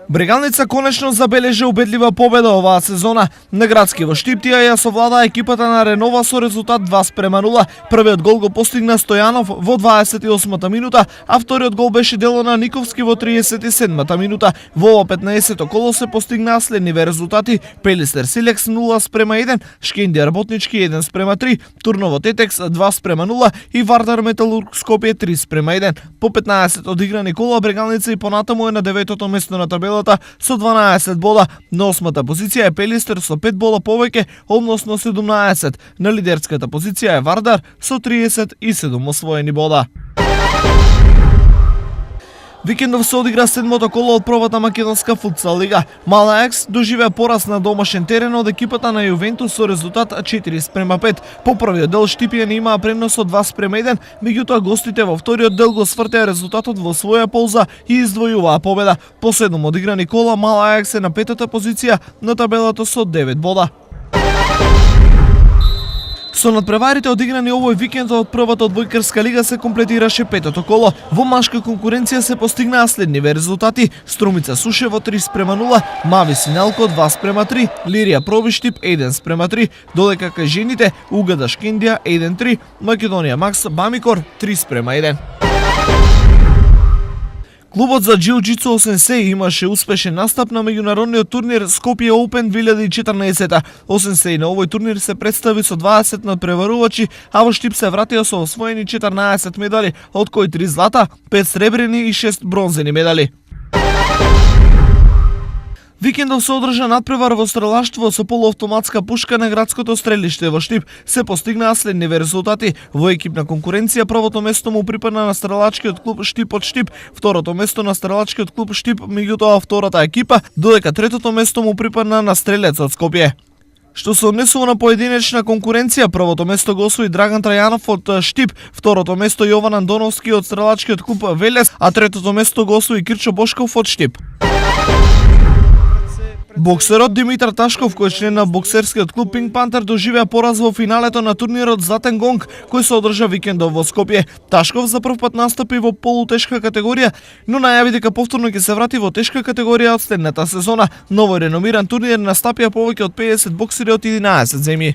Брегалница конечно забележи убедлива победа оваа сезона. На градски во Штиптија ја совлада екипата на Ренова со резултат 2:0. Првиот гол го постигна Стојанов во 28-та минута, а вториот гол беше дело на Никовски во 37-та минута. Во ова 15-то коло се постигнаа следниве резултати: Пелистер Силекс 0:1, Шкендија Работнички 1:3, Турново Тетекс 2:0 и Вардар Металург Скопје 3:1. По 15 одиграни кола Брегалница и понатаму е на 9-то место на табелата со 12 бода. На 8-та позиција е Пелистер со 5 бола повеќе, односно 17. На лидерската позиција е Вардар со 37 освоени бода. Викендов се одигра седмото коло од првата македонска футсал лига. Мала Екс доживеа пораз на домашен терен од екипата на Јувентус со резултат 4:5. По првиот дел Штипјани имаа пренос од 2:1, меѓутоа гостите во вториот дел го свртеа резултатот во своја полза и издвојуваа победа. По 7 одиграни кола Мала Екс е на 5-та позиција на табелата со 9 бода. Со надпреварите одиграни овој викенд од првата одбојкарска лига се комплетираше петото коло. Во машка конкуренција се постигнаа следниве резултати: Струмица Сушево 3:0, Мави Синалко 2:3, Лирија Пробиштип 1:3, додека кај жените Угада Шкендија 1:3, Македонија Макс Бамикор 3:1. Клубот за џиу-џицу Осенсеј имаше успешен настап на меѓународниот турнир Скопје Open 2014. Осенсеј на овој турнир се представи со 20 надпреварувачи, а во Штип се вратија со освоени 14 медали, од кои 3 злата, 5 сребрени и 6 бронзени медали. Викендов се одржа надпревар во стрелаштво со полуавтоматска пушка на градското стрелиште во Штип. Се постигнаа следниве резултати: во екипна конкуренција првото место му припадна на стрелачкиот клуб Штип од Штип, второто место на стрелачкиот клуб Штип, меѓутоа втората екипа, додека третото место му припадна на стрелец од Скопје. Што се однесува на поединечна конкуренција, првото место го освои Драган Трајанов од Штип, второто место Јован Андоновски од стрелачкиот клуб Велес, а третото место го освои Кирчо Бошков од Штип. Боксерот Димитар Ташков, кој е член на боксерскиот клуб Пинк Пантер, доживеа пораз во финалето на турнирот Златен гонг, кој се одржа викендов во Скопје. Ташков за прв пат настапи во полутешка категорија, но најави дека повторно ќе се врати во тешка категорија од следната сезона. Ново реномиран турнир настапија повеќе од 50 боксери од 11 земји.